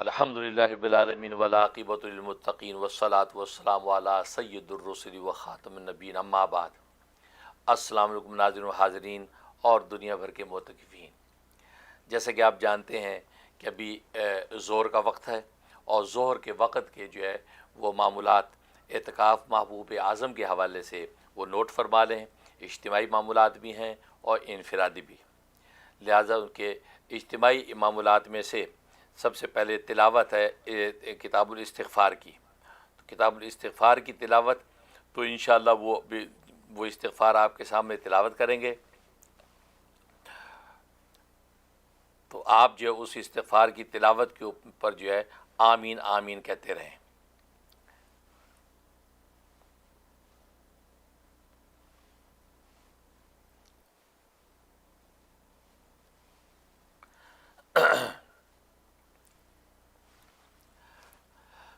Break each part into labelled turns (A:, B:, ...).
A: الحمدللہ رب العالمین والعاقبۃ للمتقین والصلاۃ والسلام علی سید الرسل و خاتم النبیین، اما بعد۔ السلام علیکم ناظرین و حاضرین اور دنیا بھر کے معتکفین۔ جیسا کہ آپ جانتے ہیں کہ ابھی ظہر کا وقت ہے، اور ظہر کے وقت کے جو ہے وہ معمولات اعتکاف محبوب اعظم کے حوالے سے وہ نوٹ فرما لیں۔ اجتماعی معمولات بھی ہیں اور انفرادی بھی، لہٰذا ان کے اجتماعی معمولات میں سے سب سے پہلے تلاوت ہے کتاب الاستغفار کی۔ تو کتاب الاستغفار کی تلاوت تو انشاءاللہ وہ استغفار آپ کے سامنے تلاوت کریں گے، تو آپ جو ہے اس استغفار کی تلاوت کے اوپر جو ہے آمین آمین کہتے رہیں۔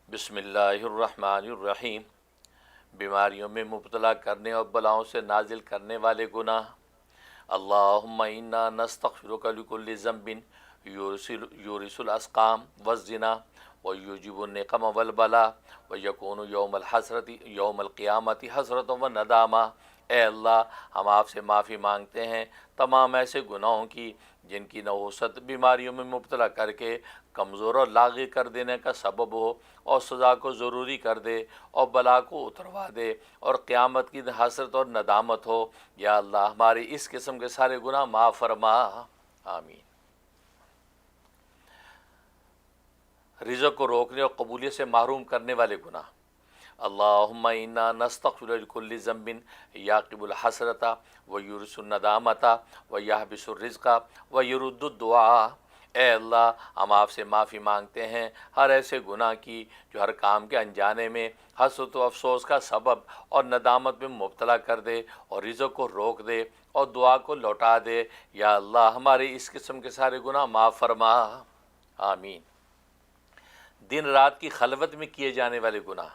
A: بسم اللہ الرحمن الرحیم۔ بیماریوں میں مبتلا کرنے اور بلاؤں سے نازل کرنے والے گناہ۔ اللہم انا نستغفرک لکل ذنب یورث الاسقام والزنا ویوجب النقم والبلا ویکون یوم الحسرت یوم القیامت حسرت و ندامہ۔ اے اللہ، ہم آپ سے معافی مانگتے ہیں تمام ایسے گناہوں کی جن کی نحوست بیماریوں میں مبتلا کر کے کمزور اور لاغر کر دینے کا سبب ہو، اور سزا کو ضروری کر دے اور بلا کو اتروا دے اور قیامت کی حسرت اور ندامت ہو۔ یا اللہ، ہمارے اس قسم کے سارے گناہ معاف فرما، آمین۔ رزق کو روکنے اور قبولیت سے محروم کرنے والے گناہ۔ اللہم انا نستغفر لکل ذنب یعقب الحسرۃ ویورث الندامۃ ویحبس الرزق ویرد الدعاء۔ اے اللہ، ہم آپ سے معافی مانگتے ہیں ہر ایسے گناہ کی جو ہر کام کے انجانے میں حسرت و افسوس کا سبب اور ندامت میں مبتلا کر دے اور رزق کو روک دے اور دعا کو لوٹا دے۔ یا اللہ، ہمارے اس قسم کے سارے گناہ معاف فرما، آمین۔ دن رات کی خلوت میں کیے جانے والے گناہ۔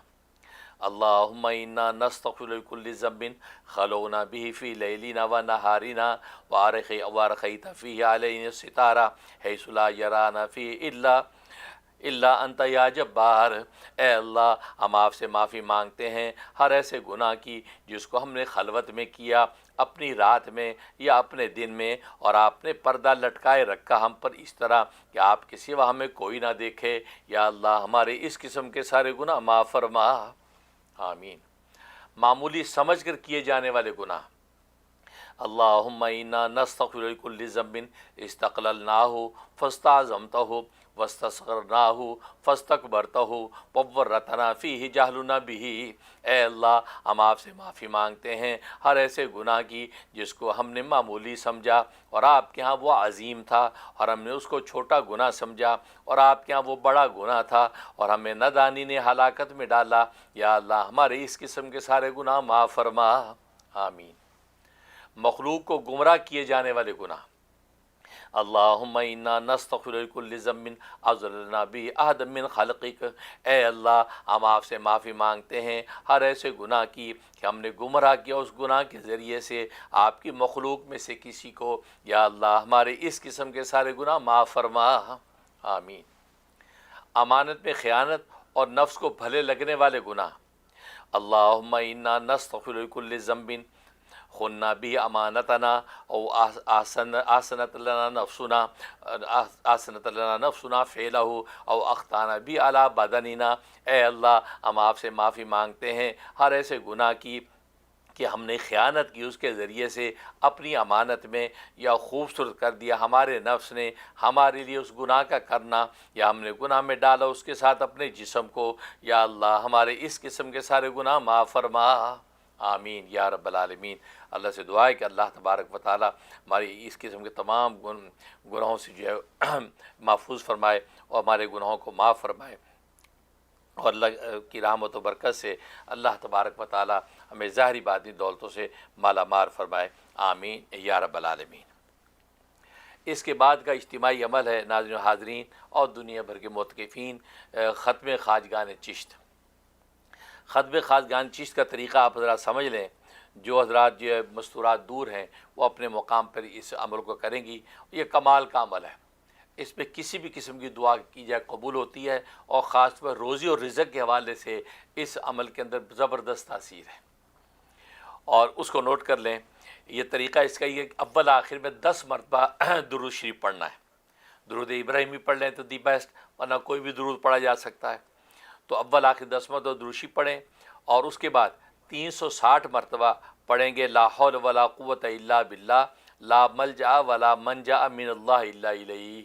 A: اللہم انا نستغفر لکل ذنب خلونا به فی لیلنا و نہارنا وارخیت فیہ علینا الستارہ حیث لا یرانا فیہ الا انت یا جبار۔ اے اللہ، ہم آپ سے معافی مانگتے ہیں ہر ایسے گناہ کی جس کو ہم نے خلوت میں کیا، اپنی رات میں یا اپنے دن میں، اور آپ نے پردہ لٹکائے رکھا ہم پر اس طرح کہ آپ کے سوا ہمیں کوئی نہ دیکھے۔ یا اللہ، ہمارے اس قسم کے سارے گناہ معاف فرما، آمین۔ معمولی سمجھ کر کیے جانے والے گناہ۔ اللہم انا نستغفر لکل ذنب استقللناہ فاستعظمتہ واستصغرناہ فاستکبرتہ وورطنا فیہ جہلنا بہ۔ اے اللہ، ہم آپ سے معافی مانگتے ہیں ہر ایسے گناہ کی جس کو ہم نے معمولی سمجھا اور آپ کے ہاں وہ عظیم تھا، اور ہم نے اس کو چھوٹا گناہ سمجھا اور آپ کے ہاں وہ بڑا گناہ تھا، اور ہمیں نادانی نے ہلاکت میں ڈالا۔ یا اللہ، ہمارے اس قسم کے سارے گناہ معاف فرما، آمین۔ مخلوق کو گمراہ کیے جانے والے گناہ۔ اللہم انا نستغفر لکل ذنب اضللنا به احدا من خلقک۔ اے اللہ، ہم آپ سے معافی مانگتے ہیں ہر ایسے گناہ کی کہ ہم نے گمراہ کیا اس گناہ کے ذریعے سے آپ کی مخلوق میں سے کسی کو۔ یا اللہ، ہمارے اس قسم کے سارے گناہ معاف فرما، آمین۔ امانت میں خیانت اور نفس کو بھلے لگنے والے گناہ۔ اللہم انا نستغفر لکل ذنب خنا بھی امانتنا او آسنت لنا نفسنا فعلہ او اخطانا بھی علی بدننا۔ اے اللہ، ہم آپ سے معافی مانگتے ہیں ہر ایسے گناہ کی کہ ہم نے خیانت کی اس کے ذریعے سے اپنی امانت میں، یا خوبصورت کر دیا ہمارے نفس نے ہمارے لیے اس گناہ کا کرنا، یا ہم نے گناہ میں ڈالا اس کے ساتھ اپنے جسم کو۔ یا اللہ، ہمارے اس قسم کے سارے گناہ معاف فرما، آمین یا رب العالمین۔ اللہ سے دعا ہے کہ اللہ تبارک و تعالی ہماری اس قسم کے تمام گناہوں سے جو ہے محفوظ فرمائے اور ہمارے گناہوں کو معاف فرمائے، اور اللہ کی رحمت و برکت سے اللہ تبارک و تعالی ہمیں ظاہری باطنی دولتوں سے مالا مال فرمائے، آمین یا رب العالمین۔ اس کے بعد کا اجتماعی عمل ہے ناظرین و حاضرین اور دنیا بھر کے معتکفین، ختم خواجگان چشت۔ ختم خواجگان چشت کا طریقہ آپ حضرات سمجھ لیں۔ جو حضرات جو مستورات دور ہیں وہ اپنے مقام پر اس عمل کو کریں گی۔ یہ کمال کا عمل ہے۔ اس پہ کسی بھی قسم کی دعا کی جائے قبول ہوتی ہے، اور خاص طور پر روزی اور رزق کے حوالے سے اس عمل کے اندر زبردست تاثیر ہے۔ اور اس کو نوٹ کر لیں، یہ طریقہ اس کا یہ اول آخر میں 10 مرتبہ درود شریف پڑھنا ہے۔ درود ابراہیمی پڑھ لیں تو دی بیسٹ، ورنہ کوئی بھی درود پڑھا جا سکتا ہے۔ تو اول آخر 10 مرتبہ درود شریف پڑھیں، اور اس کے بعد 360 مرتبہ پڑھیں گے لا حول ولا قوت الا باللہ، لا ملجا ولا منجا من اللہ الا الیہ،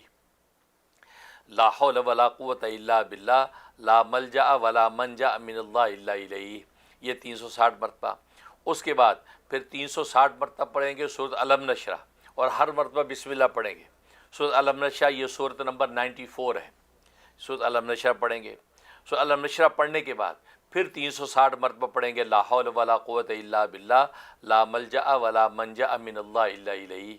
A: لا حول ولا قوت الا باللہ، لا ملجا ولا منجا من اللہ الا الیہ، یہ 360 مرتبہ۔ اس کے بعد پھر 360 مرتبہ پڑھیں گے سورۃ علم نشرہ، اور ہر مرتبہ بسم اللہ پڑھیں گے۔ سورۃ علم نشرہ یہ سورۃ نمبر 94 ہے، سورۃ علم نشرہ پڑھیں گے۔ سورۃ علم نشرہ پڑھنے کے بعد پھر 360 مرتبہ پڑھیں گے لا حول ولا قوت الا باللہ، لا ملجا ولا منجا من اللہ الا الیہ،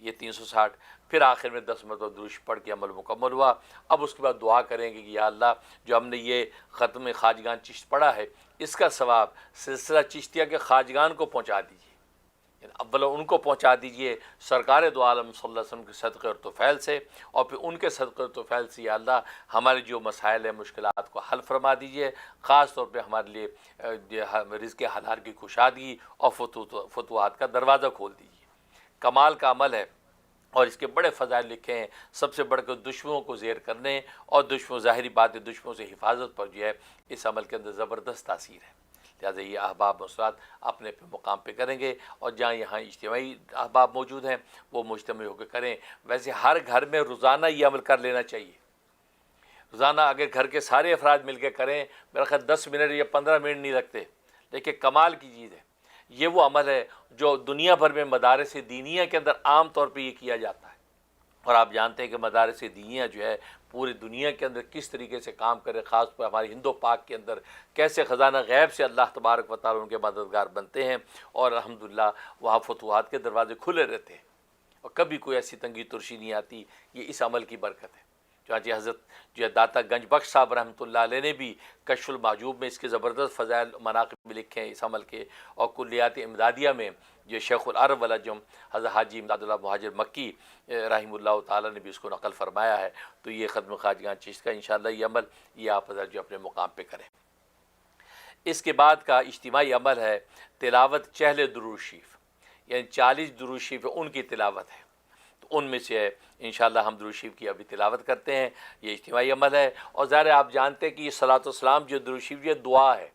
A: یہ 360۔ پھر آخر میں 10 مرتبہ درود شریف پڑھ کے عمل مکمل ہوا۔ اب اس کے بعد دعا کریں گے کہ یا اللہ، جو ہم نے یہ ختم خواجگان چشت پڑھا ہے، اس کا ثواب سلسلہ چشتیہ کے خواجگان کو پہنچا دیجیے، یعنی اولا ان کو پہنچا دیجیے سرکار دو عالم صلی اللہ علیہ وسلم کے صدقے اور طفیل سے، اور پھر ان کے صدقے اور طفیل سے یا اللہ ہمارے جو مسائل ہیں، مشکلات کو حل فرما دیجیے، خاص طور پہ ہمارے لیے رزق حلال کی کشادگی اور فتوحات کا دروازہ کھول دیجیے۔ کمال کا عمل ہے، اور اس کے بڑے فضائل لکھے ہیں، سب سے بڑھ کر دشمنوں کو زیر کرنے اور ظاہری بات ہے دشمنوں سے حفاظت پر جو ہے اس عمل کے اندر زبردست تاثیر ہے۔ لہٰذا یہ احباب مسرات اپنے اپنے مقام پہ کریں گے، اور جہاں یہاں اجتماعی احباب موجود ہیں وہ مجتمع ہو کے کریں۔ ویسے ہر گھر میں روزانہ یہ عمل کر لینا چاہیے۔ روزانہ اگر گھر کے سارے افراد مل کے کریں، میرا خیال 10 منٹ یا 15 منٹ نہیں لگتے، لیکن کمال کی چیز ہے۔ یہ وہ عمل ہے جو دنیا بھر میں مدارس دینیہ کے اندر عام طور پہ یہ کیا جاتا ہے، اور آپ جانتے ہیں کہ مدارس دینیہ جو ہے پوری دنیا کے اندر کس طریقے سے کام کرے، خاص پر ہمارے ہند و پاک کے اندر کیسے خزانہ غیب سے اللہ تبارک و تعالیٰ ان کے مددگار بنتے ہیں، اور الحمدللہ وہاں فتوحات کے دروازے کھلے رہتے ہیں، اور کبھی کوئی ایسی تنگی ترشی نہیں آتی۔ یہ اس عمل کی برکت ہے۔ چنانچہ حضرت جو ہے داتا گنج بخش صاحب رحمۃ اللہ علیہ نے بھی کشف المحجوب میں اس کے زبردست فضائل مناقب لکھے ہیں اس عمل کے، اور کلیات امدادیہ میں جو شیخ العرب والعجم حضرت حاجی امداد اللہ مہاجر مکی رحمہ اللہ تعالیٰ نے بھی اس کو نقل فرمایا ہے۔ تو یہ ختم خواجگان چشت کا انشاءاللہ یہ عمل یہ آپ حضرت جو اپنے مقام پہ کریں۔ اس کے بعد کا اجتماعی عمل ہے تلاوت چہل درود شریف، یعنی 40 درود شریف ان کی تلاوت ہے۔ ان میں سے انشاءاللہ ہم درود شریف کی ابھی تلاوت کرتے ہیں، یہ اجتماعی عمل ہے۔ اور ظاہر ہے آپ جانتے ہیں کہ یہ صلاۃ والسلام جو درود شریف یہ دعا ہے،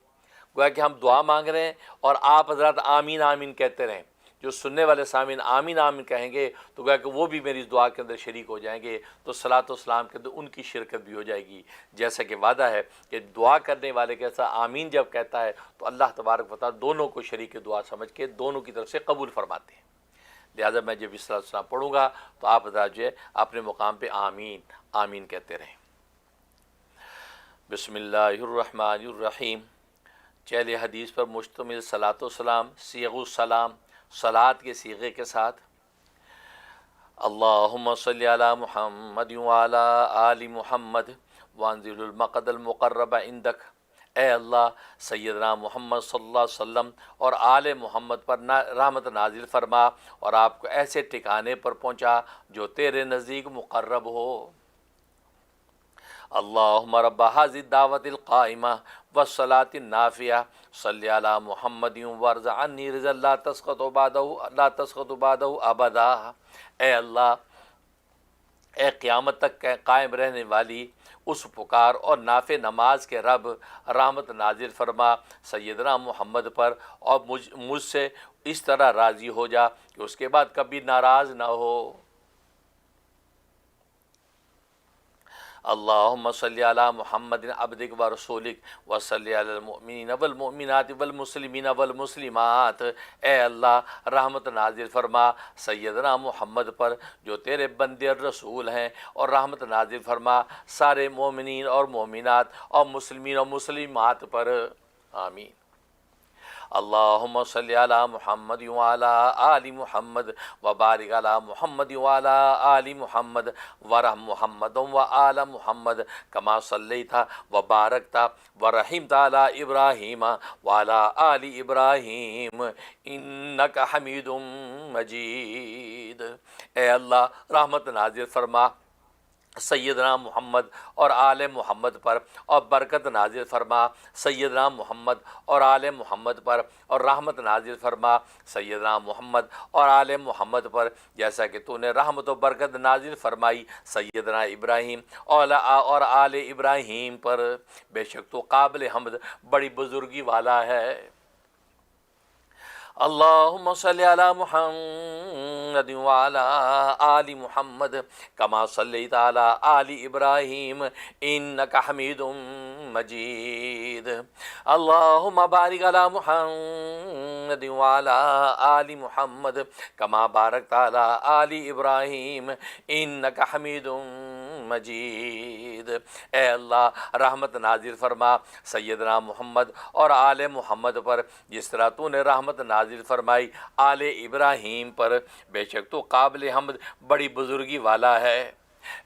A: گویا کہ ہم دعا مانگ رہے ہیں اور آپ حضرات آمین آمین کہتے رہیں۔ جو سننے والے سامعین آمین آمین کہیں گے تو گویا کہ وہ بھی میری اس دعا کے اندر شریک ہو جائیں گے، تو صلاۃ والسلام کے اندر ان کی شرکت بھی ہو جائے گی۔ جیسا کہ وعدہ ہے کہ دعا کرنے والے کے ساتھ آمین جب کہتا ہے تو اللہ تبارک و تعالیٰ دونوں کو شریک دعا سمجھ کے دونوں کی طرف سے قبول فرماتے ہیں۔ لہٰذا میں جب صلاۃ والسلام پڑھوں گا تو آپ حضرات جو ہے اپنے مقام پہ آمین آمین کہتے رہیں۔ بسم اللہ الرحمن الرحیم۔ چہل حدیث پر مشتمل صلاۃ والسلام، صیغ السلام، صلاۃ کے صیغے کے ساتھ۔ اللہم صلی علی محمد وعلی آل محمد وانزل المقد المقرب عندک۔ اے اللہ سیدنا محمد صلی اللہ علیہ وسلم اور آل محمد پر رحمت نازل فرما، اور آپ کو ایسے ٹھکانے پر پہنچا جو تیرے نزدیک مقرب ہو۔ اللہم رب ھذی الدعوۃ القائمہ والصلاۃ النافعہ صلی علی محمد وارض عنی رضا لا تسقط بعدہ ابدا۔ اے اللہ، اے قیامت تک قائم رہنے والی اس پکار اور نافع نماز کے رب، رحمت نازل فرما سیدنا محمد پر، اور مجھ سے اس طرح راضی ہو جا کہ اس کے بعد کبھی ناراض نہ ہو۔ اللہم صلی علی محمد عبدک و رسولک و صلی علی المؤمنین والمؤمنات والمسلمین والمسلمات۔ اے اللہ رحمت نازل فرما سیدنا محمد پر جو تیرے بندے اور رسول ہیں، اور رحمت نازل فرما سارے مومنین اور مومنات اور مسلمین اور مسلمات پر، آمین۔ اللہم صلی علی محمد وعلی آل محمد وبارک علی محمد وعلی آل محمد ورحم محمد وآل محمد کما صلیت وبارکت ورحمت علی ابراہیم وعلی آل ابراہیم انک حمید مجید۔ اے اللہ رحمت نازل فرما سیدنا محمد اور آل محمد پر، اور برکت نازل فرما سیدنا محمد اور آل محمد پر، اور رحمت نازل فرما سیدنا محمد اور آل محمد پر، جیسا کہ تو نے رحمت و برکت نازل فرمائی سیدنا ابراہیم اور آل ابراہیم پر، بے شک تو قابل حمد بڑی بزرگی والا ہے۔ اللہم صلی علی محمد وعلی آل محمد کما صلیت علی آل ابراہیم انک حمید مجید۔ اللہم بارک علی محمد وعلی آل محمد کما بارکت علی آل ابراہیم انک حمید مجید۔ اے اللہ رحمت نازل فرما سیدنا محمد اور آل محمد پر، جس طرح تو نے رحمت نازل فرمائی آل ابراہیم پر، بے شک تو قابل حمد بڑی بزرگی والا ہے۔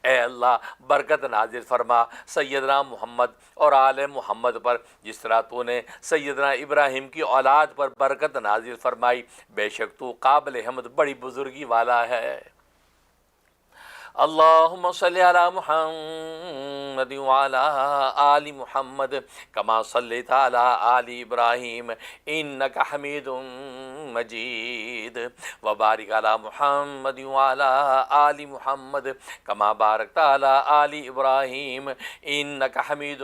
A: اے اللہ برکت نازل فرما سیدنا محمد اور آل محمد پر، جس طرح تو نے سیدنا ابراہیم کی اولاد پر برکت نازل فرمائی، بے شک تو قابل حمد بڑی بزرگی والا ہے۔ اللہم صلی علی محمد وعلی آل محمد کما صلیت علی آل ابراہیم انک حمید مجید، وبارک علی محمد وعلی آل محمد کما بارکت علی آل ابراہیم انک حمید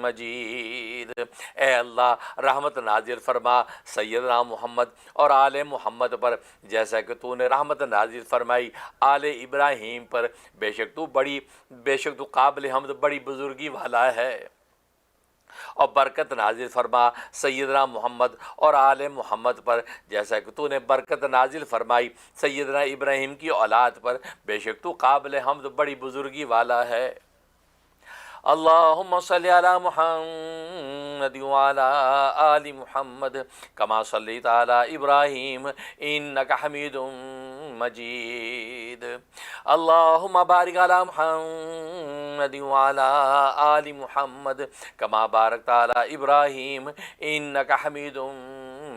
A: مجید۔ اے اللہ رحمت نازل فرما سیدنا محمد اور آل محمد پر، جیسا کہ تو نے رحمت نازل فرمائی آل ابراہیم پر، بے شک تو قابل حمد بڑی بزرگی والا ہے۔ اور برکت نازل فرما سیدنا محمد اور آل محمد پر، جیسا کہ تو نے برکت نازل فرمائی سیدنا ابراہیم کی اولاد پر، بے شک تو قابل حمد بڑی بزرگی والا ہے۔ اللہم صلی علی محمد وعلی آل محمد کما صلیت علی ابراہیم انک حمید مجید۔ اللہم بارک علی محمد وعلی آل محمد کما بارکت علی ابراہیم انک حمید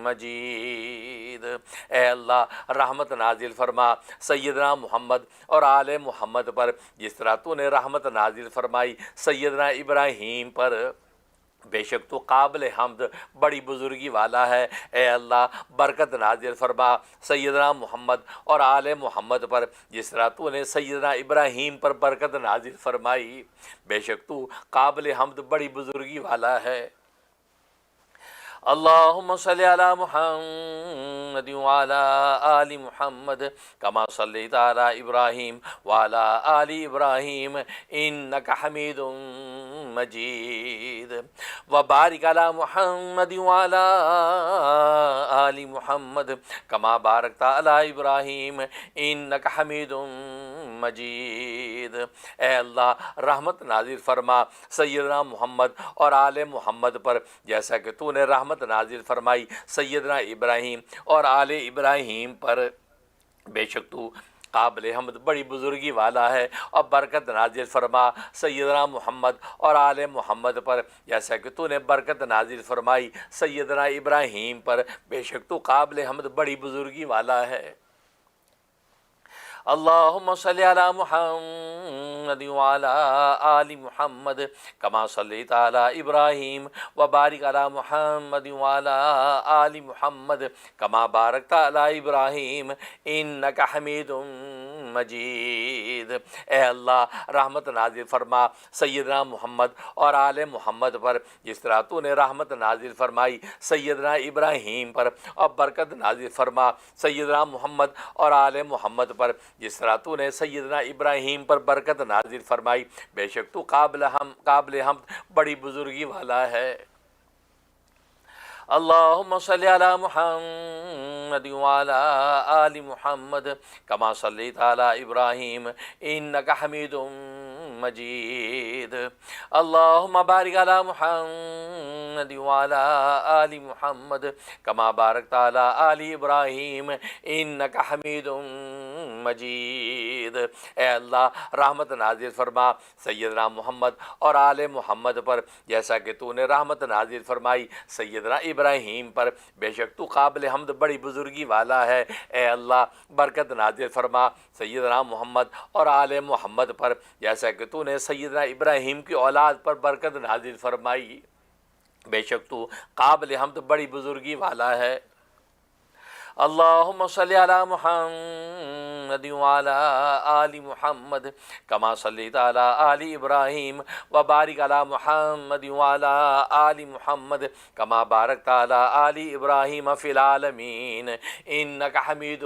A: مجید۔ اے اللہ رحمت نازل فرما سیدنا محمد اور آل محمد پر، جس طرح تو نے رحمت نازل فرمائی سیدنا ابراہیم پر، بے شک تو قابل حمد بڑی بزرگی والا ہے۔ اے اللہ برکت نازل فرما سیدنا محمد اور آل محمد پر، جس طرح تو نے سیدنا ابراہیم پر برکت نازل فرمائی، بے شک تو قابل حمد بڑی بزرگی والا ہے۔ اللہم صلی علی محمد وعلی آل محمد کما صلیت علی ابراہیم وعلی آل ابراہیم انک حمید مجید، وبارک علی محمد وعلی آل محمد کما بارکت علی ابراہیم انک حمید مجید۔ اے اللہ رحمت نازل فرما سیدنا محمد اور آل محمد پر، جیسا کہ تو نے رحمت نازل فرمائی سیدنا ابراہیم اور آل ابراہیم پر، بے شک تو قابل حمد بڑی بزرگی والا ہے۔ اور برکت نازل فرما سیدنا محمد اور آل محمد پر، جیسا کہ تو نے برکت نازل فرمائی سیدنا ابراہیم پر، بے شک تو قابل حمد بڑی بزرگی والا ہے۔ اللہم صلی علی محمد وعلی آل محمد کما صلیت علی ابراہیم وبارک علی محمد وعلی آل محمد کما بارکت علی ابراہیم انک حمید مجید۔ اے اللہ رحمت نازل فرما سیدنا محمد اور آل محمد پر، جس طرح تو نے رحمت نازل فرمائی سیدنا ابراہیم پر، اور برکت نازل فرما سیدنا محمد اور آل محمد پر، جس طرح تو نے سیدنا ابراہیم پر برکت نازل فرمائی، بے شک تو قابل حمد بڑی بزرگی والا ہے۔ اللہم صلی علی محمد وعلی آل محمد کما صلیت علی ابراہیم انک حمید مجید۔ اللہم بارک علی محمد وعلی آل محمد کما بارکت علی آل ابراہیم انک حمید مجید۔ اے اللہ رحمت نازل فرما سیدنا محمد اور آل محمد پر جیسا کہ تو نے رحمت نازل فرمائی سیدنا ابراہیم پر، بے شک تو قابل حمد بڑی بزرگی والا ہے۔ اے اللہ برکت نازل فرما سیدنا محمد اور آل محمد پر جیسا کہ تو نے سیدنا ابراہیم کی اولاد پر برکت نازل فرمائی، بے شک تو قابل حمد بڑی بزرگی والا ہے۔ اللہم صلی علی محمد وعلی آل محمد کما صلیت علی آل ابراہیم وبارک علی محمد وعلی آل محمد کما بارکت علی آل ابراہیم فی العالمین انک حمید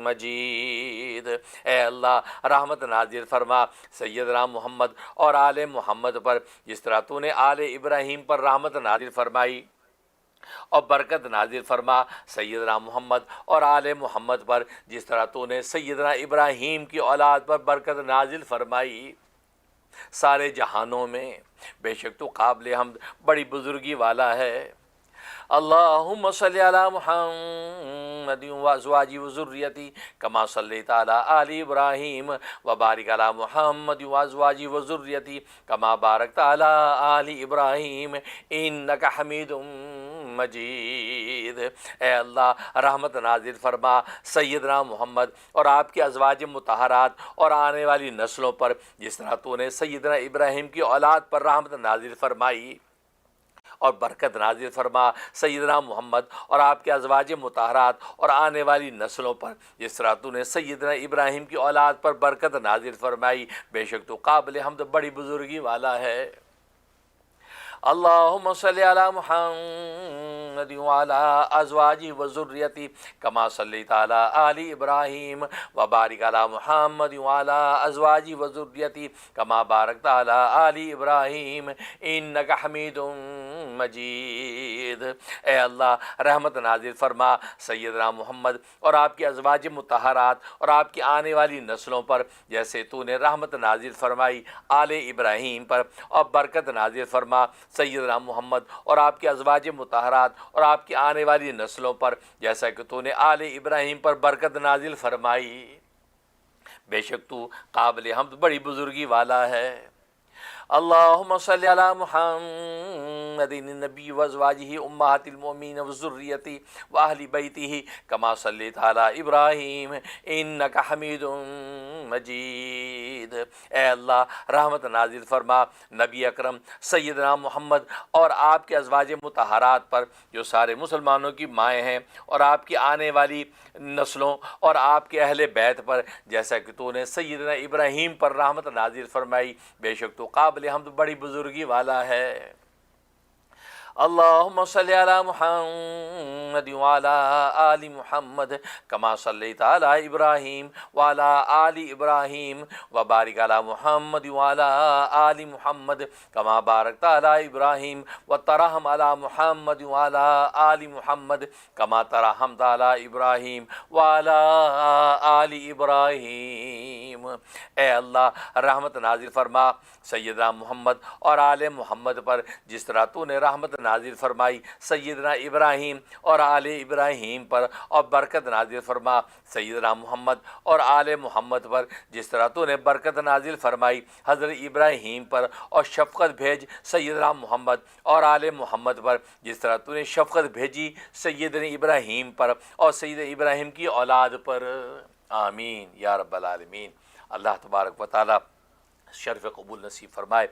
A: مجید۔ اے اللہ رحمت نازل فرما سیدنا محمد اور آل محمد پر جس طرح تو نے آل ابراہیم پر رحمت نازل فرمائی اور برکت نازل فرما سیدنا محمد اور آل محمد پر جس طرح تو نے سیدنا ابراہیم کی اولاد پر برکت نازل فرمائی سارے جہانوں میں، بے شک تو قابل حمد بڑی بزرگی والا ہے۔ اللہم صلی علی محمد وازواجہ وذریتہ کما صلیت علی آل ابراہیم وبارک علی محمد وازواجہ وذریتہ کما بارکت علی آل ابراہیم انک حمید مجید۔ اے اللہ رحمت نازل فرما سیدنا محمد اور آپ کی ازواج مطہرات اور آنے والی نسلوں پر جس طرح تو نے سیدنا ابراہیم کی اولاد پر رحمت نازل فرمائی اور برکت نازل فرما سیدنا محمد اور آپ کے ازواج مطہرات اور آنے والی نسلوں پر جس طرح تو نے سیدنا ابراہیم کی اولاد پر برکت نازل فرمائی، بے شک تو قابل حمد بڑی بزرگی والا ہے۔ اللہم صلی علی محمد وعلی ازواجہ وذریتہ کما صلیت علی آل ابراہیم وبارک علی محمد وعلی ازواجہ وذریتہ کما بارکت علی آل ابراہیم انک حمید مجید۔ اے اللہ رحمت نازل فرما سیدنا محمد اور آپ کی ازواج مطہرات اور آپ کی آنے والی نسلوں پر جیسے تو نے رحمت نازل فرمائی آل ابراہیم پر، اور برکت نازل فرما سیدنا محمد اور آپ کے ازواج مطہرات اور آپ کی آنے والی نسلوں پر جیسا کہ تو نے آل ابراہیم پر برکت نازل فرمائی، بے شک تو قابل حمد بڑی بزرگی والا ہے۔ اللہم صلی علی محمد النبی وازواجہ امہات المؤمنین وذریتہ واہل بیتہ کما صلیت علی ابراہیم انک حمید مجید۔ اے اللہ رحمت نازل فرما نبی اکرم سیدنا محمد اور آپ کے ازواج مطہرات پر جو سارے مسلمانوں کی مائیں ہیں اور آپ کی آنے والی نسلوں اور آپ کے اہل بیت پر جیسا کہ تو نے سیدنا ابراہیم پر رحمت نازل فرمائی، بے شک تو قابل حمد بڑی بزرگی والا ہے۔ اللہم صلی علی محمد وعلی آل محمد کما صلیت علی ابراہیم وعلی آل ابراہیم وبارک علی محمد وعلی آل محمد کما بارکت علی ابراہیم وترحم علی محمد وعلی آل محمد کما ترحمت علی ابراہیم وعلی آل ابراہیم۔ اے اللہ رحمت نازل فرما سیدنا محمد اور آل محمد پر جس طرح تو نے رحمت نازل فرمائی سیدنا ابراہیم اور آل ابراہیم پر، اور برکت نازل فرما سیدنا محمد اور آل محمد پر جس طرح تو نے برکت نازل فرمائی حضرت ابراہیم پر، اور شفقت بھیج سیدنا محمد اور آل محمد پر جس طرح تو نے شفقت بھیجی سیدنا ابراہیم پر اور سیدنا ابراہیم کی اولاد پر، آمین یا رب العالمین۔ اللہ تبارک و تعالی شرف قبول نصیب فرمائے۔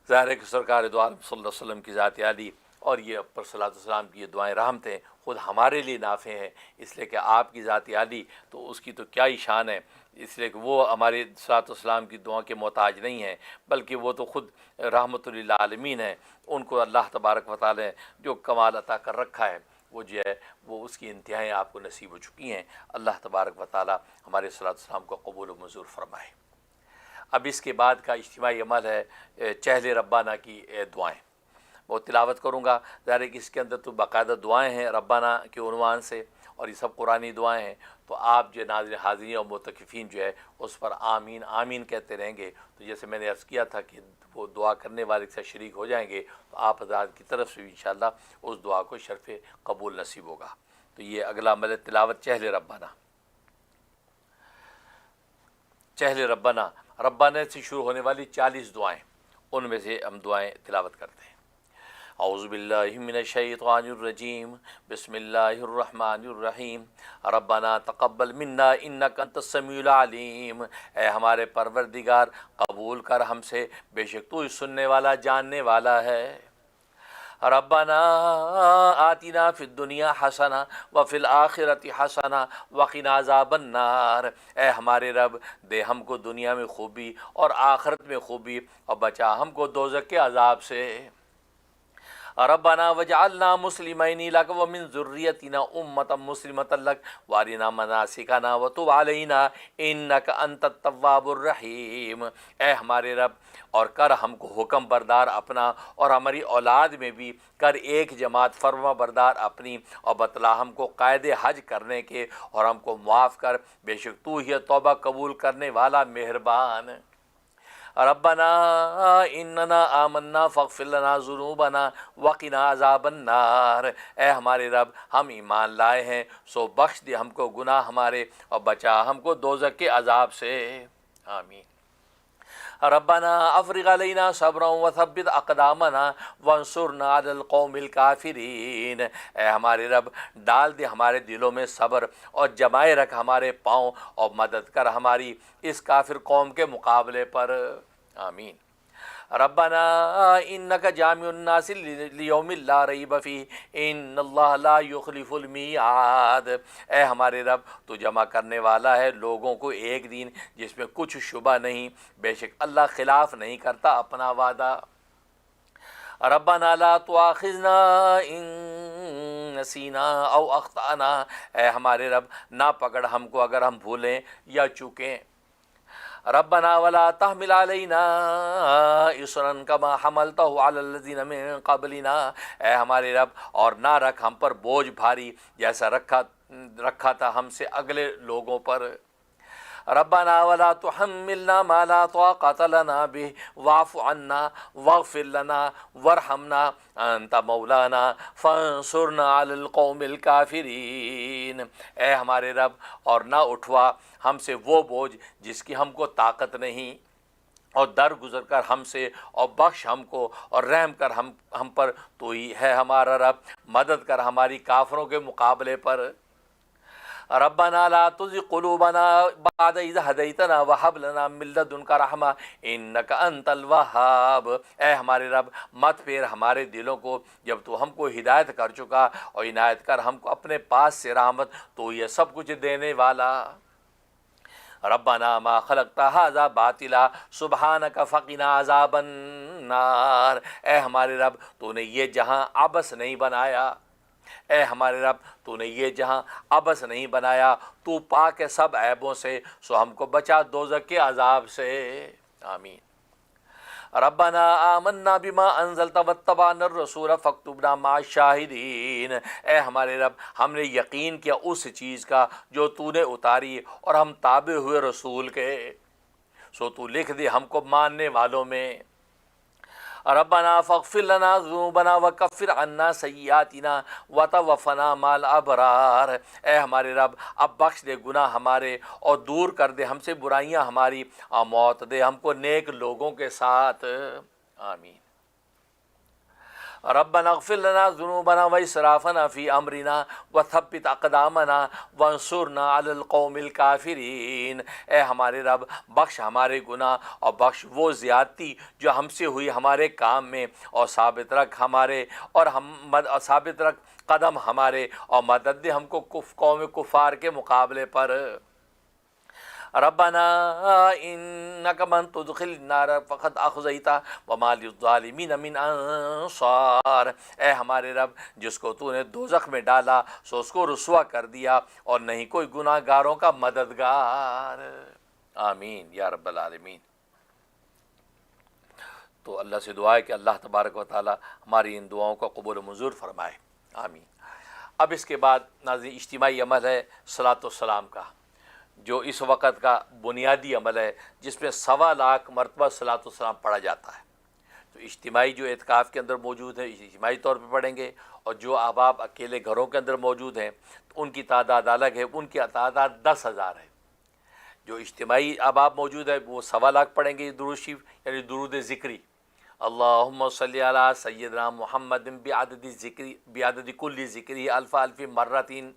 A: ظاہر ہے کہ سرکار دو عالم صلی اللہ علیہ وسلم کی ذات عالی اور یہ پر صلاۃ والسلام کی یہ دعائیں رحمتیں خود ہمارے لیے نافع ہیں، اس لیے کہ آپ کی ذات عالی تو اس کی تو کیا ہی شان ہے، اس لیے کہ وہ ہمارے صلاۃ والسلام کی دعا کے محتاج نہیں ہیں، بلکہ وہ تو خود رحمت للعالمین ہیں۔ ان کو اللہ تبارک و تعالی جو کمال عطا کر رکھا ہے وہ جو ہے وہ اس کی انتہائیں آپ کو نصیب ہو چکی ہیں۔ اللہ تبارک و تعالی ہمارے صلاۃ والسلام کو قبول و منظور فرمائے۔ اب اس کے بعد کا اجتماعی عمل ہے چہل ربانہ کی دعائیں، وہ تلاوت کروں گا۔ ظاہر ہے کہ اس کے اندر تو باقاعدہ دعائیں ہیں ربانہ کے عنوان سے، اور یہ سب قرآنی دعائیں ہیں، تو آپ جو ناظرین حاضرین اور معتکفین جو ہے اس پر آمین آمین کہتے رہیں گے۔ تو جیسے میں نے عرض کیا تھا کہ وہ دعا کرنے والے سے شریک ہو جائیں گے تو آپ حضرات کی طرف سے بھی انشاءاللہ اس دعا کو شرف قبول نصیب ہوگا۔ تو یہ اگلا عمل ہے تلاوت چہل ربانہ۔ چہل ربنا، ربنا سے شروع ہونے والی 40 دعائیں، ان میں سے ہم دعائیں تلاوت کرتے ہیں۔ اعوذ باللہ من الشیطان الرجیم، بسم اللہ الرحمن الرحیم، ربنا تقبل منا انک انت السمیع العلیم، اے ہمارے پروردگار قبول کر ہم سے، بے شک تو ہی سننے والا جاننے والا ہے۔ ربنا آتنا فی الدنیا حسنہ وفی الآخرۃ حسنہ وقنا عذاب النار، اے ہمارے رب دے ہم کو دنیا میں خوبی اور آخرت میں خوبی، اور بچا ہم کو دوزخ کے عذاب سے۔ ربنا وجعلنا مسلمین لک ومن ذریتنا امة مسلمة لک وارنا مناسکنا وتب علینا انک انت التواب الرحیم، اے ہمارے رب اور کر ہم کو حکم بردار اپنا، اور ہماری اولاد میں بھی کر ایک جماعت فرما بردار اپنی، اور بتلا ہم کو قائد حج کرنے کے، اور ہم کو معاف کر، بے شک تو ہی توبہ قبول کرنے والا مہربان۔ ربنا اننا آمنا فاغفر لنا ذنوبنا وقنا عذاب النار، اے ہمارے رب ہم ایمان لائے ہیں سو بخش دے ہم کو گناہ ہمارے، اور بچا ہم کو دوزخ کے عذاب سے، آمین۔ ربنا افرغ علینا صبرا وثبت اقدامنا وانصرنا علی القوم الکافرین، اے ہمارے رب ڈال دے ہمارے دلوں میں صبر، اور جمائے رکھ ہمارے پاؤں، اور مدد کر ہماری اس کافر قوم کے مقابلے پر، آمین۔ ربنا انک جامع الناس لیوم لا ریب فیہ ان اللہ لا یخلف المیعاد، اے ہمارے رب تو جمع کرنے والا ہے لوگوں کو ایک دن جس میں کچھ شبہ نہیں، بے شک اللہ خلاف نہیں کرتا اپنا وعدہ۔ ربنا لا تؤاخذنا ان نسینا او اخطأنا، اے ہمارے رب نہ پکڑ ہم کو اگر ہم بھولیں یا چوکیں۔ ربنا ولا تحمل علينا اصرا كما حملته على الذين من قبلنا، اے ہمارے رب اور نہ رکھ ہم پر بوجھ بھاری جیسا رکھا تھا ہم سے اگلے لوگوں پر۔ ربنا ولا تحملنا ما لا طاقة لنا به واعف عنا واغفر لنا وارحمنا انت مولانا فانصرنا على القوم الكافرين، اے ہمارے رب اور نہ اٹھوا ہم سے وہ بوجھ جس کی ہم کو طاقت نہیں، اور درگزر کر ہم سے اور بخش ہم کو اور رحم کر ہم پر، تو ہی ہے ہمارا رب، مدد کر ہماری کافروں کے مقابلے پر۔ ربنا لا تزغ قلوبنا بعد إذ هديتنا وهب لنا من لدنك رحمة إنك أنت الوهاب، اے ہمارے رب مت پھیر ہمارے دلوں کو جب تو ہم کو ہدایت کر چکا، اور عنایت کر ہم کو اپنے پاس سے رحمت، تو یہ سب کچھ دینے والا۔ ربنا ما خلقت هذا باطلا سبحانك فقنا عذاب النار، اے ہمارے رب تو نے یہ جہاں عبث نہیں بنایا، اے ہمارے رب تو نے یہ جہاں عبث نہیں بنایا، تو پاک ہے سب عیبوں سے، سو ہم کو بچا دوزخ کے عذاب سے، آمین۔ ربنا آمنا بما انزلت واتبعنا الرسول فاکتبنا مع الشاہدین، اے ہمارے رب ہم نے یقین کیا اس چیز کا جو تو نے اتاری، اور ہم تابع ہوئے رسول کے، سو تو لکھ دے ہم کو ماننے والوں میں۔ ربنا فاغفر لنا ذنوبنا وکفر عنا سیئاتنا وتوفنا مع الابرار، اے ہمارے رب اب بخش دے گناہ ہمارے، اور دور کر دے ہم سے برائیاں ہماری، اور موت دے ہم کو نیک لوگوں کے ساتھ، آمین۔ ربنا اغفر لنا ذنوبنا واسرافنا فی امرنا وثبت اقدامنا وانصرنا علی القوم الکافرین، اے ہمارے رب بخش ہمارے گناہ اور بخش وہ زیادتی جو ہم سے ہوئی ہمارے کام میں، اور ثابت رکھ ہمارے ثابت رکھ قدم ہمارے، اور مدد دے ہم کو قوم کفار کے مقابلے پر۔ ربنا انک من تدخل النار فقد اخزیتہ وما للظالمین من انصار، اے ہمارے رب جس کو تو نے دوزخ میں ڈالا سو اس کو رسوا کر دیا، اور نہیں کوئی گناہ گاروں کا مددگار، آمین یا رب العالمین۔ تو اللہ سے دعا ہے کہ اللہ تبارک و تعالی ہماری ان دعاؤں کو قبول و منظور فرمائے، آمین۔ اب اس کے بعد ناظرین اجتماعی عمل ہے صلاۃ والسلام کا، جو اس وقت کا بنیادی عمل ہے، جس میں 1.25 لاکھ مرتبہ صلاۃ والسلام پڑھا جاتا ہے۔ تو اجتماعی جو اعتکاف کے اندر موجود ہیں اجتماعی طور پہ پڑھیں گے، اور جو احباب اکیلے گھروں کے اندر موجود ہیں تو ان کی تعداد الگ ہے، ان کی تعداد 10,000 ہے۔ جو اجتماعی احباب موجود ہے وہ 1.25 پڑھیں گے درود شریف، یعنی درود ذکری، اللہم صلی علی سیدنا محمد بعدد کل ذکری الف الف مرتین،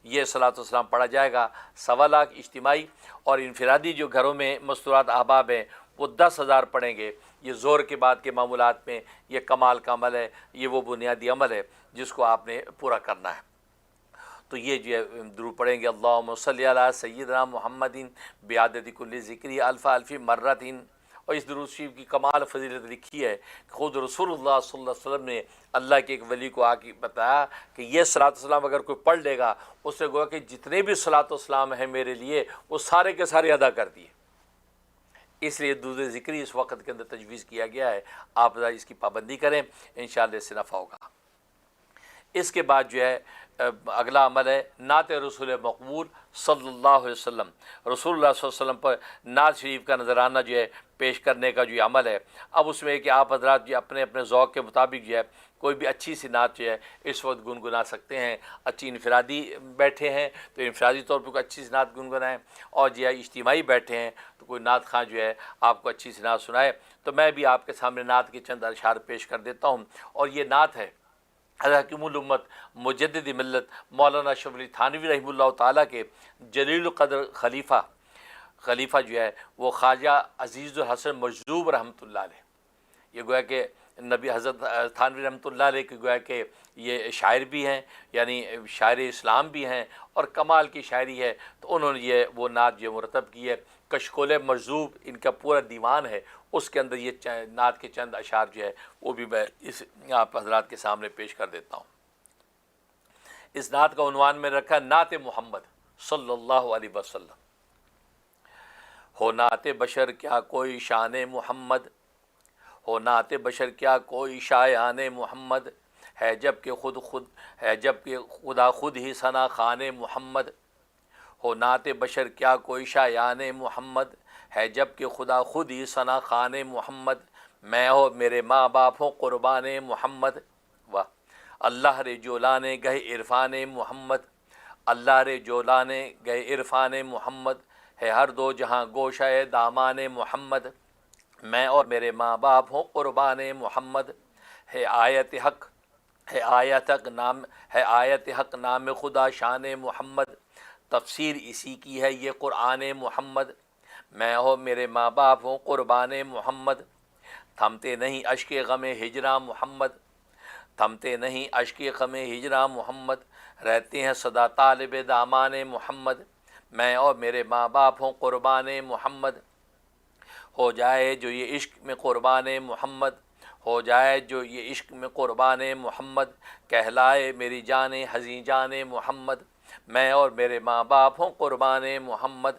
A: یہ صلاۃ والسلام پڑھا جائے گا 1.25 اجتماعی، اور انفرادی جو گھروں میں مستورات احباب ہیں وہ 10,000 پڑھیں گے۔ یہ زور کے بعد کے معمولات میں یہ کمال کا عمل ہے، یہ وہ بنیادی عمل ہے جس کو آپ نے پورا کرنا ہے۔ تو یہ جو ہے درود پڑھیں گے، اللہم صلی علی سیدنا محمد بعدد کل ذکری الف الف مرتین۔ اور اس درود شریف کی کمال فضیلت لکھی ہے، خود رسول اللہ صلی اللہ علیہ وسلم نے اللہ کے ایک ولی کو آ کے بتایا کہ یہ صلاۃ والسلام اگر کوئی پڑھ لے گا، اس سے گویا کہ جتنے بھی صلاۃ والسلام ہیں میرے لیے وہ سارے کے سارے ادا کر دیے۔ اس لیے درود ذکری اس وقت کے اندر تجویز کیا گیا ہے، آپ ذرا اس کی پابندی کریں، انشاءاللہ اس سے نفع ہوگا۔ اس کے بعد جو ہے اگلا عمل ہے نعت رسول مقبول صلی اللہ علیہ وسلم، رسول اللہ صلی اللہ علیہ وسلم پر نعت شریف کا نذرانہ جو ہے پیش کرنے کا جو یہ عمل ہے۔ اب اس میں کہ آپ حضرات جو اپنے اپنے ذوق کے مطابق جو ہے کوئی بھی اچھی سی نعت جو ہے اس وقت گنگنا سکتے ہیں۔ اچھی انفرادی بیٹھے ہیں تو انفرادی طور پر کوئی اچھی سی نعت گنگنائیں، اور جو ہے اجتماعی بیٹھے ہیں تو کوئی نعت خواں جو ہے آپ کو اچھی سی نعت سنائے۔ تو میں بھی آپ کے سامنے نعت کے چند اشعار پیش کر دیتا ہوں، اور یہ نعت ہے حضرت حکیم الامت مجدد ملت مولانا اشرف علی تھانوی رحمہ اللہ تعالیٰ کے جلیل القدر خلیفہ جو ہے وہ خواجہ عزیز الحسن مجذوب رحمۃ اللہ علیہ، یہ گویا کہ نبی حضرت تھانوی رحمۃ اللہ علیہ کی گویا کہ یہ شاعر بھی ہیں، یعنی شاعر اسلام بھی ہیں، اور کمال کی شاعری ہے۔ تو انہوں نے یہ وہ نعت جو مرتب کی ہے، کشکول مجذوب ان کا پورا دیوان ہے، اس کے اندر یہ نعت کے چند اشعار جو ہے وہ بھی میں اس آپ حضرات کے سامنے پیش کر دیتا ہوں۔ اس نعت کا عنوان میں رکھا نعت محمد صلی اللہ علیہ وسلم۔ ہو نعت بشر کیا کوئی شان محمد، ہو نعت بشر کیا کوئی شایان محمد، ہے جب کہ خدا خود ہی ثنا خوان محمد۔ ہو نعت بشر کیا کوئی شایان محمد، ہے جب کہ خدا خود ہی ثنا خوان محمد۔ میں ہو میرے ماں باپ ہوں قربان محمد، واہ اللہ رے جو لانے گئے عرفان محمد، اللہ رے جو لانے گئے عرفان محمد، ہے ہر دو جہاں گوشہ دامان محمد۔ میں اور میرے ماں باپ ہوں قربان محمد، ہے آیت حق نام خدا شان محمد، تفسیر اسی کی ہے یہ قرآن محمد۔ میں ہو میرے ماں باپ ہوں قربان محمد، تھمتے نہیں اشک غم ہجراں محمد، تھمتے نہیں اشک غم ہجراں محمد، رہتے ہیں سدا طالب دامان محمد۔ میں اور میرے ماں باپ ہوں قربان محمد، ہو جائے جو یہ عشق میں قربان محمد، ہو جائے جو یہ عشق میں قربان محمد، کہلائے میری جان حزین جان محمد۔ میں اور میرے ماں باپ ہوں قربان محمد،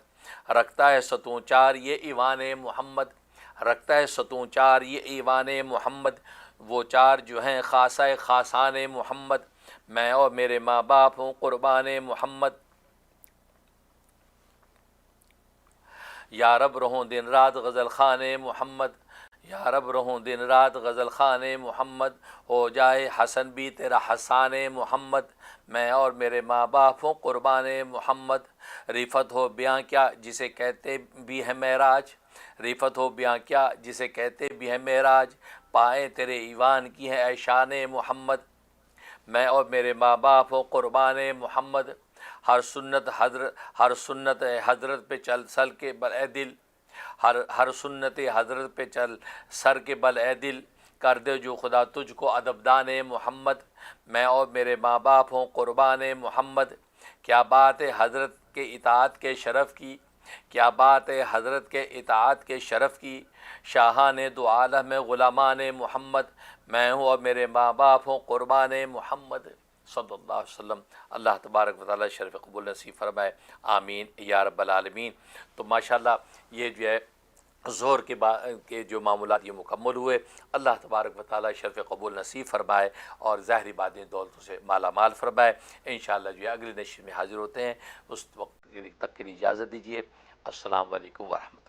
A: رکھتا ہے ستون چار یہ ایوان محمد، رکھتا ہے ستون چار یہ ایوان محمد، وہ چار جو ہیں خاصہ خاصان محمد۔ میں اور میرے ماں باپ ہوں قربان محمد، یا رب رہوں دن رات غزل خان محمد، یا رب رہوں دن رات غزل خان محمد، ہو جائے حسن بھی تیرا حسان محمد۔ میں اور میرے ماں باپ ہوں قربان محمد، رفت ہو بیاں کیا جسے کہتے بھی ہے معراج، رفت ہو بیاں کیا جسے کہتے بھی ہے معراج، پائیں تیرے ایوان کی ہے اے شان محمد۔ میں اور میرے ماں باپ ہوں قربان محمد، ہر سنت حضرت پہ چل سر کے بل اے دل، ہر سنت حضرت پہ چل سر کے بل اے دل، کر دے جو خدا تجھ کو ادب دان محمد۔ میں اور میرے ماں باپ ہوں قربان محمد، کیا بات ہے حضرت کے اطاعت کے شرف کی، کیا بات ہے حضرت کے اطاعت کے شرف کی، شاہان دو عالم غلامان محمد۔ میں ہوں اور میرے ماں باپ ہوں قربان محمد صلی اللہ علیہ وسلم۔ اللہ تبارک و تعالیٰ شرف قبول نصیب فرمائے، آمین یا رب العالمین۔ تو ماشاءاللہ یہ جو ہے ظہر کے جو معمولات یہ مکمل ہوئے، اللہ تبارک و تعالیٰ شرف قبول نصیب فرمائے اور ظاہری باطنی دولتوں سے مالا مال فرمائے۔ انشاءاللہ جو ہے اگلی نشر میں حاضر ہوتے ہیں، اس وقت تک کے لیے اجازت دیجیے۔ السلام علیکم ورحمۃ اللہ۔